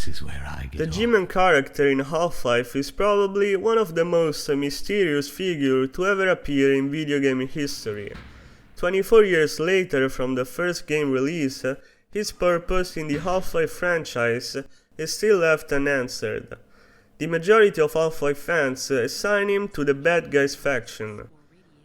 This is where I get The off. GMan character in Half-Life is probably one of the most mysterious figures to ever appear in video game history. 24 years later from the first game release, his purpose in the Half-Life franchise is still left unanswered. The majority of Half-Life fans assign him to the bad guys faction.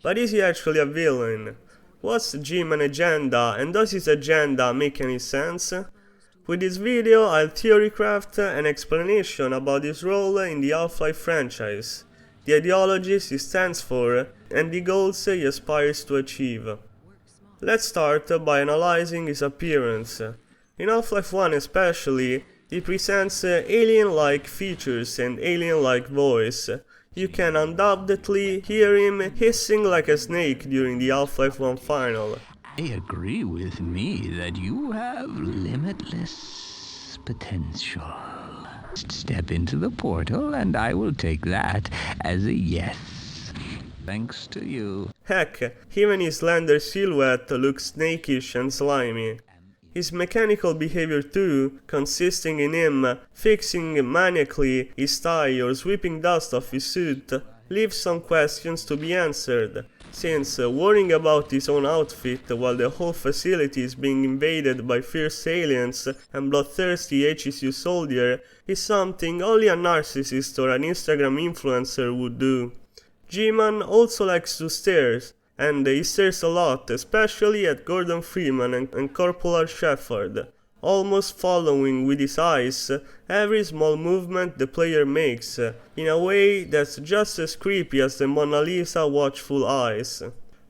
But is he actually a villain? What's the GMan agenda, and does his agenda make any sense? With this video I'll theorycraft an explanation about his role in the Half-Life franchise, the ideologies he stands for, and the goals he aspires to achieve. Let's start by analyzing his appearance. In Half-Life 1 especially, he presents alien-like features and alien-like voice. You can undoubtedly hear him hissing like a snake during the Half-Life 1 final. They agree with me that you have limitless potential. Step into the portal and I will take that as a yes. Thanks to you. Heck, even his slender silhouette looks snakish and slimy. His mechanical behavior too, consisting in him fixing maniacally his tie or sweeping dust off his suit, leaves some questions to be answered, since worrying about his own outfit while the whole facility is being invaded by fierce aliens and bloodthirsty HSU soldier is something only a narcissist or an Instagram influencer would do. GMan also likes to stare, and he stares a lot, especially at Gordon Freeman and Corporal Shepard, almost following with his eyes every small movement the player makes, in a way that's just as creepy as the Mona Lisa watchful eyes.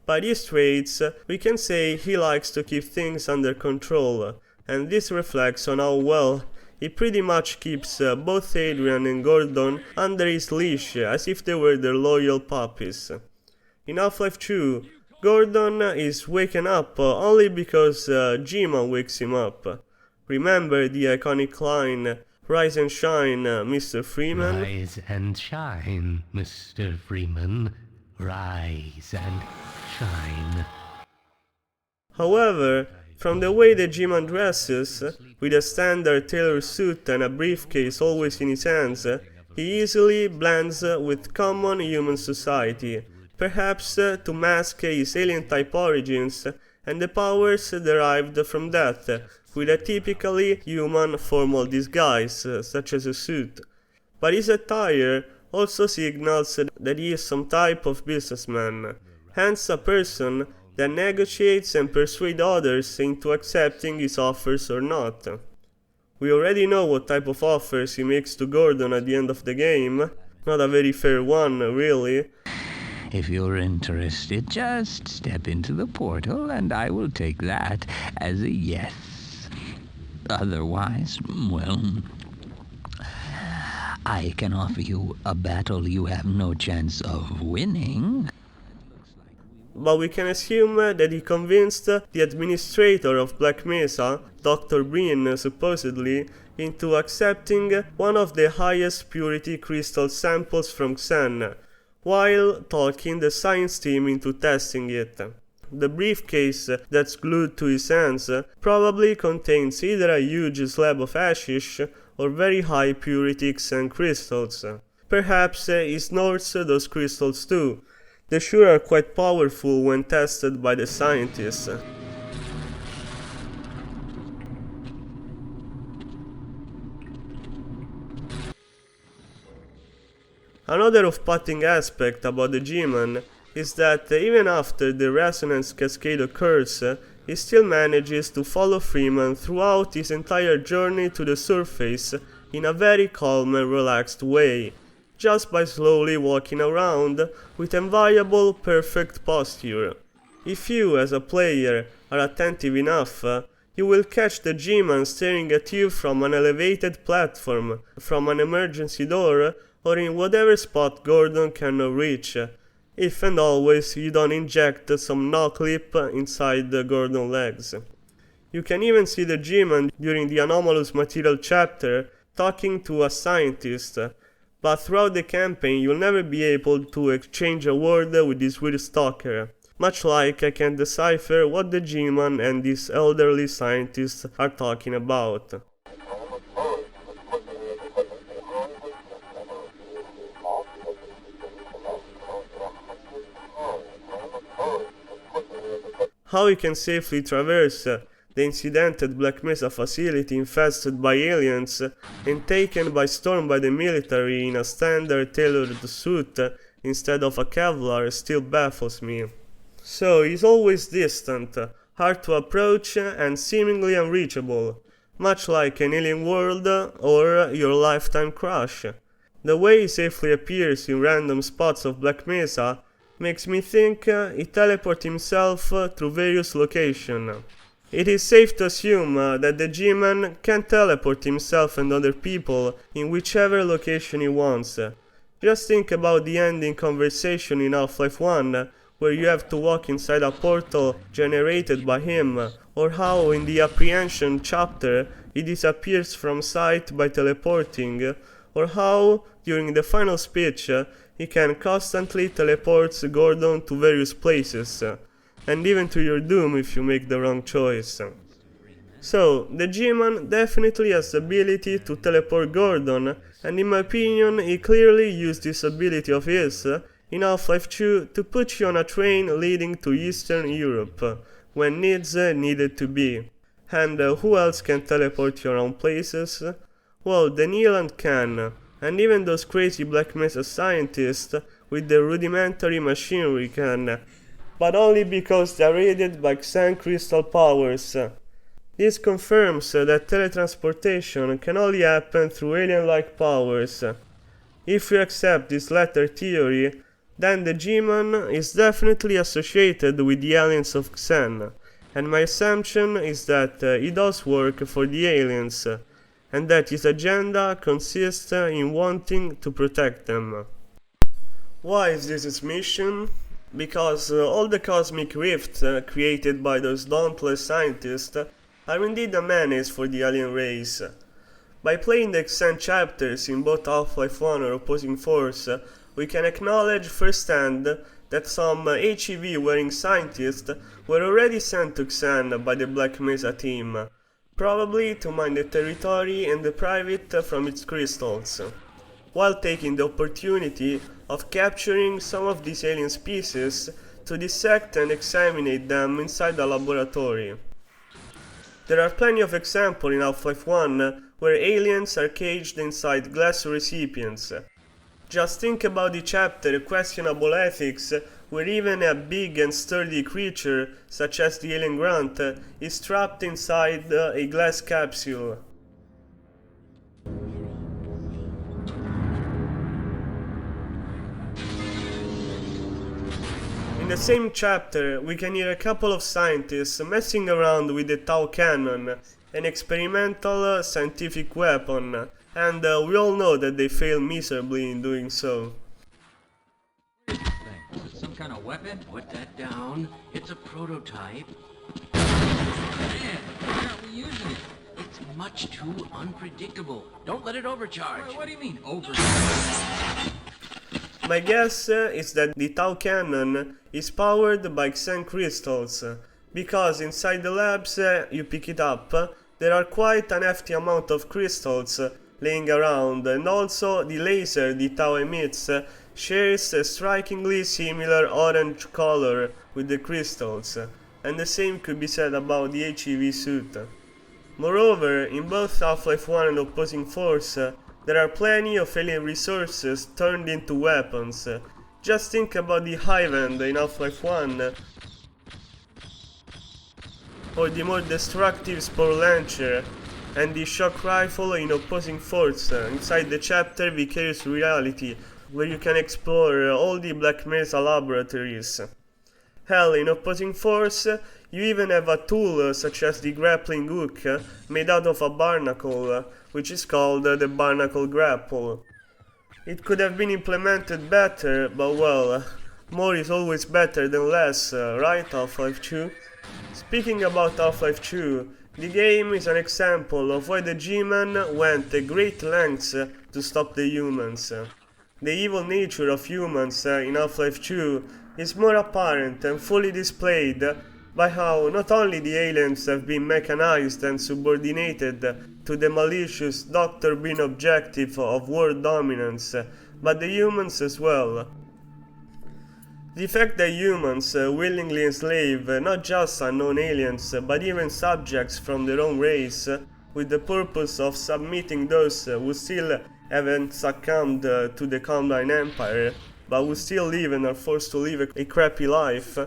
By these traits, we can say he likes to keep things under control, and this reflects on how well he pretty much keeps both Adrian and Gordon under his leash as if they were their loyal puppies. In Half-Life 2, Gordon is waken up only because GMan wakes him up. Remember the iconic line, "Rise and shine, Mr. Freeman"? Rise and shine, Mr. Freeman. Rise and shine. However, from the way the GMan dresses, with a standard tailored suit and a briefcase always in his hands, he easily blends with common human society, perhaps to mask his alien-type origins and the powers derived from that, with a typically human formal disguise, such as a suit. But his attire also signals that he is some type of businessman, hence a person that negotiates and persuades others into accepting his offers or not. We already know what type of offers he makes to Gordon at the end of the game, not a very fair one, really. If you're interested, just step into the portal and I will take that as a yes. Otherwise, well, I can offer you a battle you have no chance of winning. But we can assume that he convinced the administrator of Black Mesa, Dr. Breen supposedly, into accepting one of the highest purity crystal samples from Xen, while talking the science team into testing it. The briefcase that's glued to his hands probably contains either a huge slab of hashish or very high purity Xen crystals. Perhaps he snorts those crystals too. They sure are quite powerful when tested by the scientists. Another off-putting aspect about the GMan is that even after the resonance cascade occurs, he still manages to follow Freeman throughout his entire journey to the surface in a very calm and relaxed way, just by slowly walking around with enviable perfect posture. If you, as a player, are attentive enough, you will catch the GMan staring at you from an elevated platform, from an emergency door, or in whatever spot Gordon cannot reach, if and always you don't inject some no-clip inside the Gordon legs. You can even see the GMan during the anomalous material chapter talking to a scientist, but throughout the campaign you'll never be able to exchange a word with this weird stalker, much like I can't decipher what the GMan and this elderly scientist are talking about. how he can safely traverse the incidental Black Mesa facility infested by aliens and taken by storm by the military in a standard tailored suit instead of a Kevlar still baffles me. So he's always distant, hard to approach and seemingly unreachable, much like an alien world or your lifetime crush. The way he safely appears in random spots of Black Mesa makes me think he teleports himself through various locations. It is safe to assume that the GMan can teleport himself and other people in whichever location he wants. Just think about the ending conversation in Half-Life 1, where you have to walk inside a portal generated by him, or how in the Apprehension chapter he disappears from sight by teleporting, or how, during the final speech, he can constantly teleport Gordon to various places, and even to your doom if you make the wrong choice. So, the GMan definitely has the ability to teleport Gordon, and in my opinion he clearly used this ability of his in Half-Life 2 to put you on a train leading to Eastern Europe, when needs needed to be. And who else can teleport you around places? Well, the Neeland can, and even those crazy Black Mesa scientists with their rudimentary machinery can, but only because they are aided by Xen crystal powers. This confirms that teletransportation can only happen through alien-like powers. If you accept this latter theory, then the GMan is definitely associated with the aliens of Xen, and my assumption is that he does work for the aliens, and that his agenda consists in wanting to protect them. Why is this his mission? Because all the cosmic rifts created by those dauntless scientists are indeed a menace for the alien race. By playing the Xen chapters in both Half-Life 1 or Opposing Force, we can acknowledge firsthand that some HEV-wearing scientists were already sent to Xen by the Black Mesa team, probably to mine the territory and deprive it from its crystals, while taking the opportunity of capturing some of these alien species to dissect and examine them inside the laboratory. There are plenty of examples in Half-Life 1 where aliens are caged inside glass recipients. Just think about the chapter Questionable Ethics, where even a big and sturdy creature, such as the alien Grunt, is trapped inside a glass capsule. In the same chapter, we can hear a couple of scientists messing around with the Tau cannon, an experimental scientific weapon, and we all know that they fail miserably in doing so. Some kind of weapon? Put that down. It's a prototype. Man, why aren't we using it? It's much too unpredictable. Don't let it overcharge. What do you mean, overcharge? My guess is that the Tau cannon is powered by Xen crystals, because inside the labs you pick it up, there are quite an hefty amount of crystals laying around, and also the laser the Tau emits shares a strikingly similar orange color with the crystals, and the same could be said about the HEV suit. Moreover, in both Half-Life 1 and Opposing Force, there are plenty of alien resources turned into weapons. Just think about the Hive End in Half-Life 1, or the more destructive Spore Launcher and the Shock Rifle in Opposing Force, inside the chapter Vicarious Reality, where you can explore all the Black Mesa laboratories. Hell, in Opposing Force, you even have a tool such as the grappling hook, made out of a barnacle, which is called the Barnacle Grapple. It could have been implemented better, but well, more is always better than less, right, Half-Life 2? Speaking about Half-Life 2, the game is an example of why the GMan went great lengths to stop the humans. The evil nature of humans in Half-Life 2 is more apparent and fully displayed by how not only the aliens have been mechanized and subordinated to the malicious Dr. Bean objective of world dominance, but the humans as well. The fact that humans willingly enslave not just unknown aliens, but even subjects from their own race, with the purpose of submitting those who still haven't succumbed to the Combine Empire, but who still live and are forced to live a crappy life,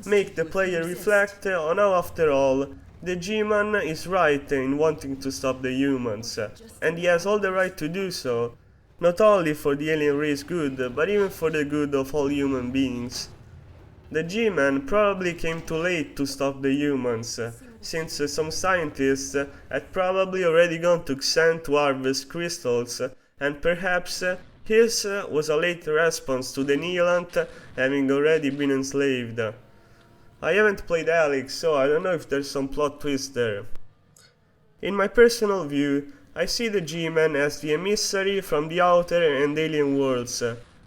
make the player reflect on how, after all, the G-Man is right in wanting to stop the humans, and he has all the right to do so, not only for the alien race good, but even for the good of all human beings. The G-Man probably came too late to stop the humans, since some scientists had probably already gone to Xen to harvest crystals, and perhaps his was a late response to the Neelant having already been enslaved. I haven't played Alex, so I don't know if there's some plot twist there. In my personal view, I see the G-Man as the emissary from the outer and alien worlds,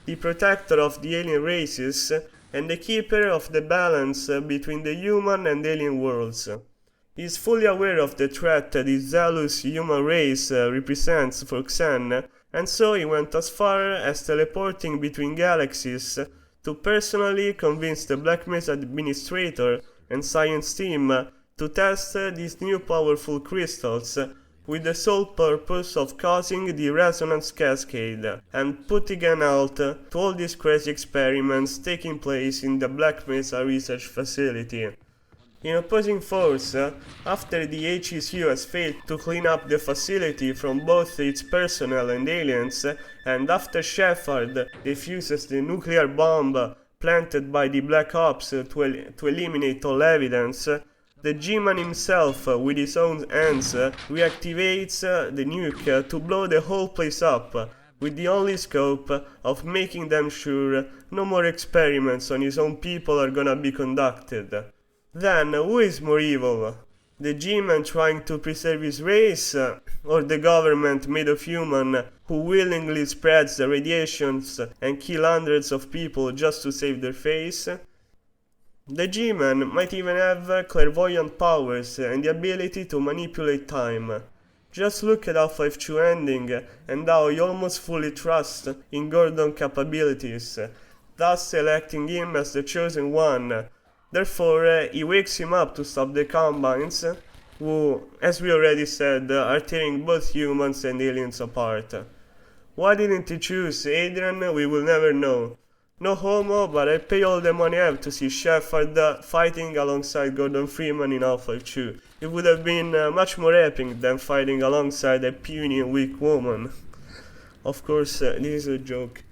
the protector of the alien races, and the keeper of the balance between the human and alien worlds. He is fully aware of the threat that his zealous human race represents for Xen, and so he went as far as teleporting between galaxies to personally convince the Black Mesa administrator and science team to test these new powerful crystals, with the sole purpose of causing the resonance cascade and putting an halt to all these crazy experiments taking place in the Black Mesa research facility. In opposing force, after the HECU has failed to clean up the facility from both its personnel and aliens, and after Shepard defuses the nuclear bomb planted by the Black Ops to eliminate all evidence, the G-Man himself, with his own hands, reactivates the nuke to blow the whole place up, with the only scope of making them sure no more experiments on his own people are gonna be conducted. Then, who is more evil? The G-Man trying to preserve his race, or the government made of human who willingly spreads the radiations and kill hundreds of people just to save their face? The G-Man might even have clairvoyant powers and the ability to manipulate time. Just look at Half-Life 2 ending and how you almost fully trust in Gordon's capabilities, thus selecting him as the chosen one. Therefore, he wakes him up to stop the Combines, who, as we already said, are tearing both humans and aliens apart. Why didn't he choose Adrian? We will never know. No homo, but I pay all the money I have to see Shepard fighting alongside Gordon Freeman in Half-Life 2. It would have been much more epic than fighting alongside a puny and weak woman. Of course, this is a joke.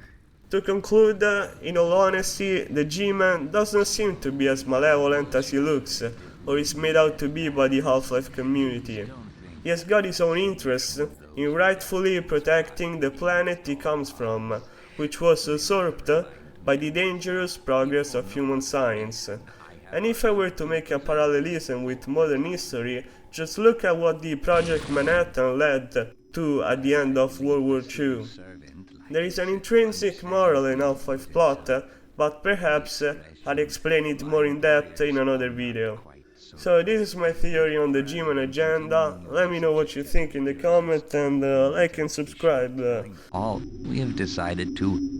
To conclude, in all honesty, the G-Man doesn't seem to be as malevolent as he looks, or is made out to be by the Half-Life community. He has got his own interests in rightfully protecting the planet he comes from, which was usurped by the dangerous progress of human science. And if I were to make a parallelism with modern history, just look at what the Project Manhattan led to at the end of World War II. There is an intrinsic moral in Half-Life plot, but perhaps I'll explain it more in depth in another video. So this is my theory on the G-Man agenda. Let me know what you think in the comment, and like and subscribe. All we have decided to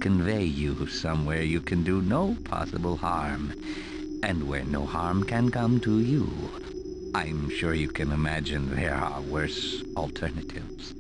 convey you somewhere you can do no possible harm, and where no harm can come to you. I'm sure you can imagine there are worse alternatives.